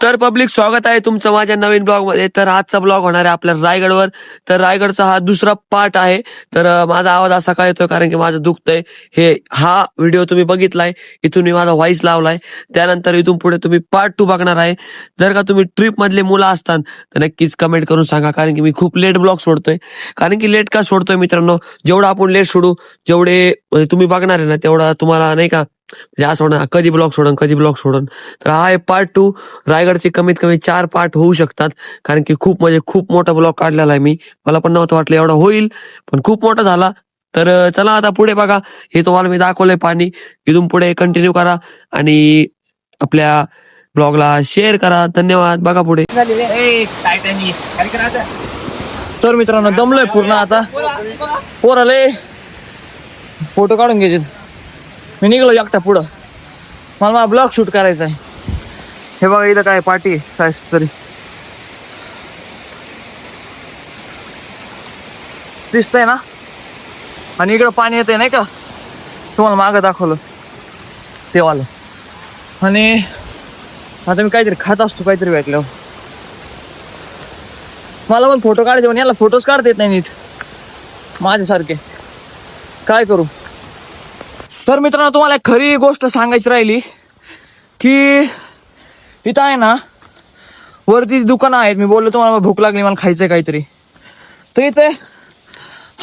तर पब्लिक स्वागत आहे तुमचं माझ्या नवीन ब्लॉग मध्ये. तर आजचा ब्लॉग होणार आहे आपल्या रायगडवर. तर रायगडचा हा दुसरा पार्ट आहे. तर माझा आवाज असा काय येतोय कारण की माझं दुखतंय. हा व्हिडिओ तुम्ही बघितलाय, इथून मी माझा व्हॉइस लावलाय. त्यानंतर इथून पुढे तुम्ही पार्ट 2 बघणार आहे. जर का तुम्ही ट्रिप मधले मुलं असताल तर नक्कीच कमेंट करून सांगा, कारण की मी खूप लेट ब्लॉग सोडतोय. कारण की लेट का सोडतोय मित्रांनो, जेवढं आपण लेट सोडू जेवढे तुम्ही बघणार आहे ना तेवढा तुम्हाला नाही का म्हणजे असं होणार कधी ब्लॉग सोडून. तर हा आहे पार्ट 2. रायगडचे कमीत कमी 4 पार्ट होऊ शकतात, कारण की खूप मोठा ब्लॉग काढलेला आहे मी. मला पण नव्हतं वाटलं एवढा होईल, पण खूप मोठा झाला. तर चला आता पुढे बघा. हे तुम्हाला मी दाखवलंय पाणी. इथून पुढे कंटिन्यू करा आणि आपल्या ब्लॉगला शेअर करा. धन्यवाद. बघा पुढे. तर मित्रांनो दमलोय पूर्ण. आता पोराले फोटो काढून घ्यायचे. मी निघलो एकटा पुढं. मला ब्लॉग शूट करायचा आहे. हे बघा इथं काय पार्टी काय तरी दिसतंय ना. आणि इकडं पाणी येतंय नाही का, तुम्हाला मागं दाखवलं तेवालं. आणि आता मी काहीतरी खात असतो काहीतरी भेटल्यावर. मला पण फोटो काढायचे पण याला फोटोज काढता येत नाही नीट माझ्यासारखे. काय करू. तर मित्रांनो तुम्हाला एक खरी गोष्ट सांगायची राहिली की इथं आहे ना वरती दुकानं आहेत. मी बोललो तुम्हाला भूक लागली मला खायचंय काहीतरी. तर इथे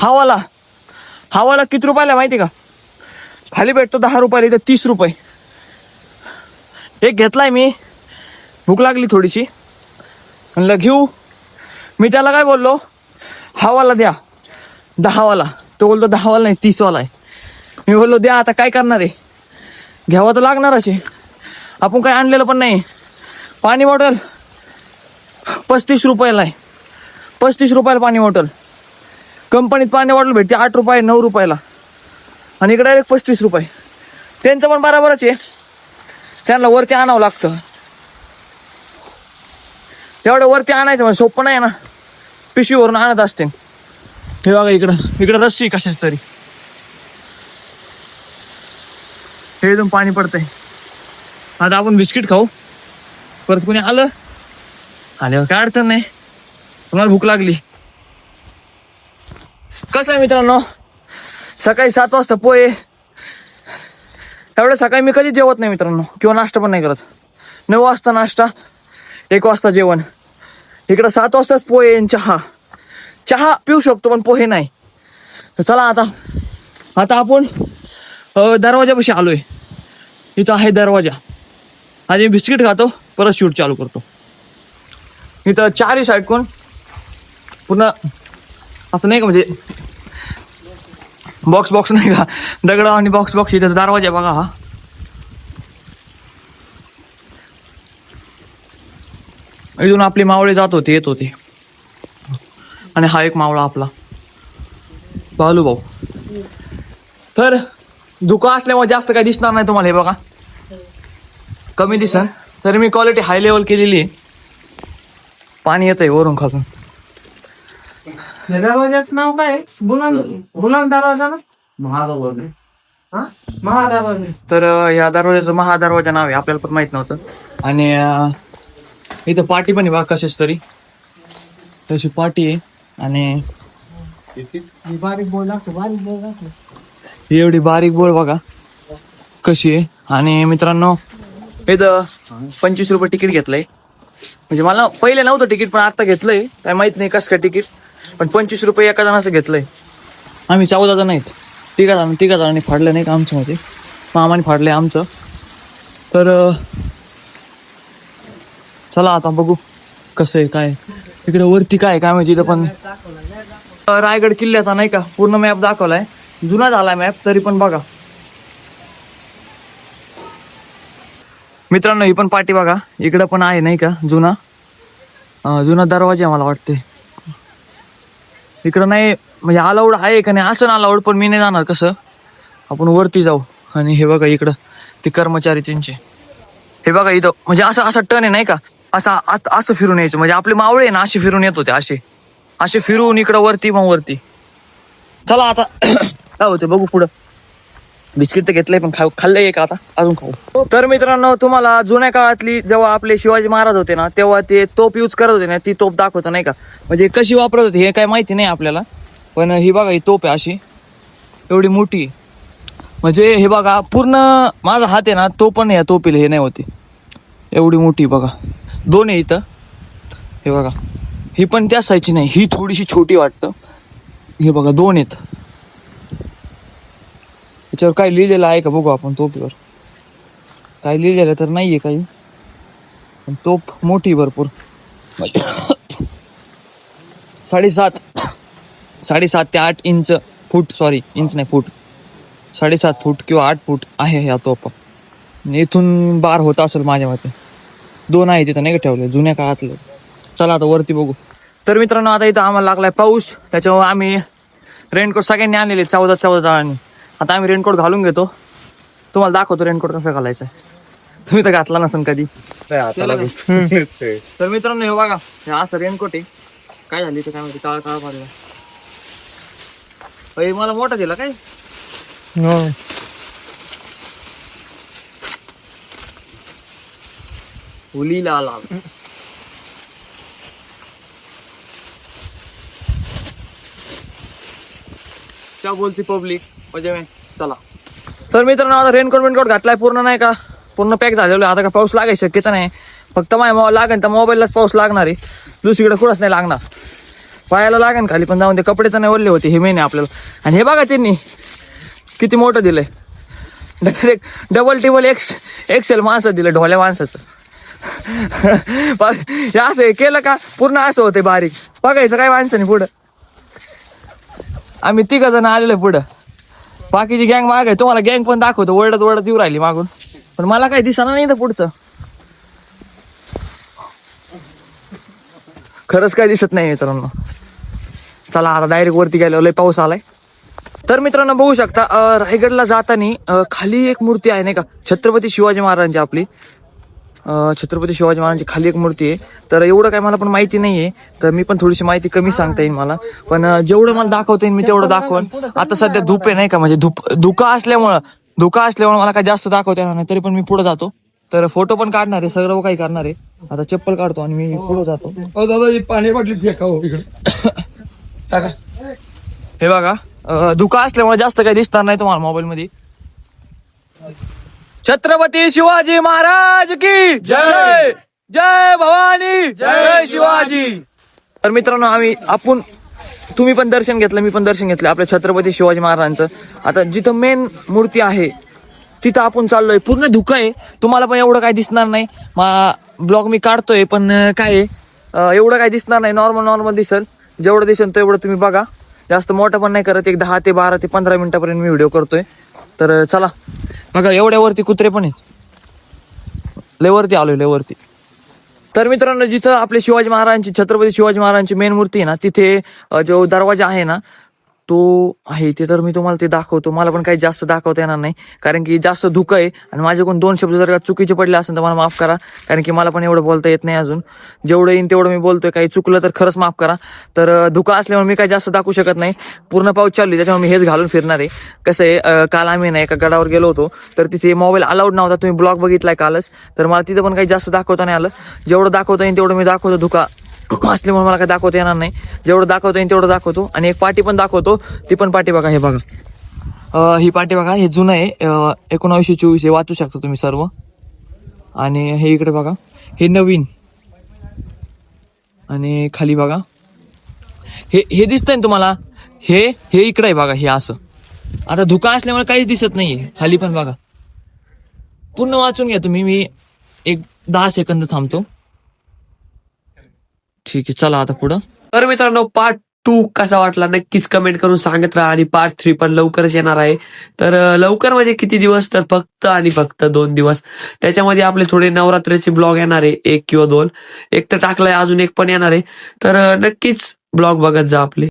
हवाला किती रुपयाला माहिती का. खाली भेटतो 10 रुपयाला, इथं 30 रुपये. एक घेतलाय मी. भूक लागली थोडीशी म्हणलं घेऊ. मी त्याला काय बोललो, हवाला द्या 10 वाला. तो बोलतो 10 वाला नाही 30 वाला आहे. मी बोललो द्या, आता काय करणार आहे, घ्यावं तर लागणार असे. आपण काही आणलेलं पण नाही. पाणी बॉटल 35 रुपयाला आहे. 35 रुपयाला पाणी बॉटल. कंपनीत पाणी बॉटल भेटते 8 रुपये 9 रुपयाला, आणि इकडे डायरेक्ट 35 रुपये. त्यांचं पण बराबरच आहे. त्यांना वरती आणावं लागतं. तेवढं वरती आणायचं म्हणजे सोपं नाही ना. पिशवीवरून आणत असते. हे बघा इकडं रस्सी कशाच तरी. हे एकदम पाणी पडतंय. आता आपण बिस्किट खाऊ. परत कोणी आलं आल्यावर काय अडचण नाही. तुम्हाला भूक लागली. कसं आहे मित्रांनो, सकाळी 7 वाजता पोहे. एवढं सकाळी मी कधी जेवत नाही मित्रांनो, किंवा नाश्ता पण नाही करत. 9 वाजता नाश्ता, 1 वाजता जेवण. इकडं 7 वाजताच पोहे आणि चहा पिऊ शकतो पण पोहे नाही. तर चला आता आपण दरवाजापाशी आलोय. इथं आहे दरवाजा. आधी बिस्किट खातो, परत शूट चालू करतो. इथं 4ही साईड कोण पूर्ण असं नाही का, म्हणजे बॉक्स नाही का, दगड आणि बॉक्स. इथं दरवाजा बघा हा. इथून आपली मावळे जात होते येत होते. आणि हा एक मावळा आपला बालू भाऊ. तर धुकं असल्यामुळे जास्त काही दिसणार नाही तुम्हाला. हे बघा कमी दिसन, तरी मी क्वालिटी हाय लेवल केलेली आहे. पाणी येतंय वरून खालून. दरवाजाचं नाव काय? बुलंद दरवाजा ना, महादरवाजा. तर या दरवाजाचं महादरवाजा नाव आहे. आपल्याला पण माहित नव्हतं. आणि इथं पाटी पण आहे बघा कशाच तरी. तशी पाटी आहे. आणि बारीक बोल लागतो. एवढी बारीक बोल बघा कशी आहे. आणि मित्रांनो इथं 25 रुपये तिकीट घेतलंय. म्हणजे मला पहिले नव्हतं तिकीट, पण आता घेतलंय. काय माहित नाही कसं काय तिकीट, पण 25 रुपये एका जणाचं घेतलंय. आम्ही 14 जण आहेत. तिघा जणांनी फाडलं नाही का आमच्या मध्ये. मामाने फाडलंय आमचं. तर चला आता बघू कसं आहे काय. इकडे वरती काय माहिती. इथं पण रायगड किल्ल्याचा नाही का पूर्ण मॅप दाखवलाय. जुना झालाय मॅप तरी पण बघा मित्रांनो. ही पण पाटी बघा. इकडं पण आहे नाही का जुना दरवाजा मला वाटते. इकडं नाही म्हणजे अलाउड आहे का नाही असं अलाउड, पण मी नाही जाणार. कसं आपण वरती जाऊ. आणि हे बघा इकडं ते कर्मचारी त्यांचे. हे बघा इथं म्हणजे असं टर्न आहे नाही का, असं फिरून यायचं. म्हणजे आपले मावळे ना असे फिरून येत होते. असे फिरून इकडं वरती मग वरती. चला आता काय होते बघू पुढं. बिस्किट तर घेतलंय पण खाल्लंय एक आता अजून खाऊ. तर मित्रांनो तुम्हाला जुन्या काळातली जेव्हा आपले शिवाजी महाराज होते ना तेव्हा ते तोप यूज करत होते ना ती तोप दाखवतो नाही का, म्हणजे कशी वापरत होते हे काय माहिती नाही आपल्याला. पण ही बघा ही तोप आहे अशी एवढी मोठी, म्हणजे हे बघा पूर्ण माझा हात आहे ना तो पण या तोपीला हे नाही होती एवढी मोठी बघा. दोन आहे इथं हे बघा, ही पण त्या साईजची नाही, ही थोडीशी छोटी वाटतं. हे बघा दोन आहेत. त्याच्यावर काय लिहिलेलं आहे का बघू आपण तोपीवर. काय लिहिलेलं तर नाहीये काही, पण तोप मोठी भरपूर. 7.5 ते 8 इंच फूट, सॉरी इंच नाही फूट, 7.5 फूट किंवा 8 फूट आहे ह्या तोपा. इथून बार होत असेल माझ्या मते. दोन आहे तिथं नाही का ठेवले जुन्या काळातले. चला आता वरती बघू. तर मित्रांनो आता इथं आम्हाला लागलाय पाऊस, त्याच्यामुळे आम्ही रेनकोट सगळ्यांनी आणलेले 14 जणांनी. आता आम्ही रेनकोट घालून घेतो, तुम्हाला दाखवतो रेनकोट कसा घालायचा. तुम्ही तर घातला नसेल कधी. तर मित्रांनो हे बघा हे असं रेनकोट आहे. काय झाली तर काय माहिती काळा काळा पडला. मला मोठा दिला काय. हुलीला आला. क्या बोलसी पब्लिक म्हणजे मी चला. तर मित्रांनो आता रेनकोट घातलाय पूर्ण नाही का, पूर्ण पॅक झालेलो. आता का पाऊस लागायची शक्यता नाही, फक्त माझ्या लागेल तर मोबाईललाच पाऊस लागणार आहे, दुसरीकडे कुठंच नाही लागणार. पायाला लागेल खाली पण जाऊन ते कपडे तर नाही ओढले होते हे मेन आपल्याला. आणि हे बघा त्यांनी किती मोठं दिलंय, डायरेक्ट डबल टेबल एक्सेल माणसं दिलं, ढोल्या माणसाचं. हे असं केलं का पूर्ण असं होते बारीक. बघायचं काय माणसाने पुढं. आम्ही 3 जण आलेलो पुढं, बाकीची गँग माग आहे. तुम्हाला गँग पण दाखवतो, ओरडत येऊ राहिली मागून, पण मला काही दिसणार नाही तर पुढचं. खरंच काय दिसत नाही मित्रांनो. चला आता डायरेक्ट वरती गेलो, लय पाऊस आलाय. तर मित्रांनो बघू शकता रायगडला जाताना खाली एक मूर्ती आहे नाही का, छत्रपती शिवाजी महाराजांची. आपली छत्रपती शिवाजी महाराजांची खाली एक मूर्ती आहे. तर एवढं काय मला पण माहिती नाहीये, तर मी पण थोडीशी माहिती कमी सांगता येईल मला. पण जेवढं मला दाखवता येईल मी तेवढं दाखवण. आता सध्या धूप आहे नाही का, म्हणजे धुका असल्यामुळे मला काय जास्त दाखवता येणार नाही, तरी पण मी पुढे जातो. तर फोटो पण काढणार आहे, सगळं काही करणार आहे. आता चप्पल काढतो आणि मी पुढे जातो. दादा पाणी बाटली फेकावं इकडे. हे बघा धुका असल्यामुळे जास्त काही दिसणार नाही तुम्हाला मोबाईल मध्ये. छत्रपती शिवाजी महाराज की जय, जय भवानी, जय शिवाजी. तर मित्रांनो तुम्ही पण दर्शन घेतलं, मी पण दर्शन घेतलं आपल्या छत्रपती शिवाजी महाराजांचं. आता जिथं मेन मूर्ती आहे तिथं आपण चाललोय. पूर्ण धुकं आहे, तुम्हाला पण एवढं काय दिसणार नाही. ब्लॉग मी काढतोय पण काय एवढं काय दिसणार नाही, नॉर्मल दिसेल. जेवढं दिसेल तेवढं तुम्ही बघा, जास्त मोठं पण नाही करत. एक 10 ते 12 ते 15 मिनिटापर्यंत मी व्हिडिओ करतोय. तर चला बघा, एवढ्यावरती कुत्रे पण आहेत, लेवरती आलोय लेवरती. तर मित्रांनो जिथं आपले शिवाजी महाराजांची, छत्रपती शिवाजी महाराजांची मेन मूर्ती आहे ना, तिथे जो दरवाजा आहे ना तो आहे ते. तर मी तुम्हाला ते दाखवतो. मला पण काही जास्त दाखवता येणार नाही, कारण की जास्त धुकं आहे. आणि माझ्याकडून 2 शब्द जर का चुकीचे पडले असेल तर मला माफ करा, कारण की मला पण एवढं बोलता येत नाही अजून. जेवढं येईन तेवढं मी बोलतोय, काही चुकलं तर खरंच माफ करा. तर धुकं असल्यामुळे मी काही जास्त दाखवू शकत नाही. पूर्ण पाऊस चालू आहे त्याच्यामुळे मी हेच घालून फिरणार आहे. कसं आहे, काल आम्ही ना एका गडावर गेलो होतो, तर तिथे मोबाईल अलाउड नव्हता. तुम्ही ब्लॉग बघितलाय कालच, तर मला तिथं पण काही जास्त दाखवता नाही आलं. जेवढं दाखवता येईल तेवढं मी दाखवतो. धुका असल्यामुळे मला काही दाखवता येणार नाही. जेवढं दाखवता येईल तेवढं दाखवतो. आणि एक पाटी पण दाखवतो, ती पण पाटी बघा. हे बघा ही पाटी बघा, हे जुनं आहे, 1924 हे वाचू शकता तुम्ही सर्व. आणि हे इकडे बघा, हे नवीन. आणि खाली बघा हे दिसतंय ना तुम्हाला, हे इकडे आहे बघा, हे असं. आता धुका असल्यामुळे काहीच दिसत नाहीये. खाली पण बघा, पूर्ण वाचून घ्या तुम्ही. मी एक 10 सेकंद थांबतो. ठीक आहे, चला आता पुढं. तर मित्रांनो पार्ट 2 कसा वाटला नक्कीच कमेंट करून सांगत राहा. आणि पार्ट 3 पण लवकरच येणार आहे. तर लवकर म्हणजे किती दिवस, तर फक्त 2 दिवस. त्याच्यामध्ये आपले थोडे नवरात्रीचे ब्लॉग येणार आहे, 1 किंवा 2. एक तर टाकलाय, अजून एक पण येणार आहे. तर नक्कीच ब्लॉग बघत जा आपले.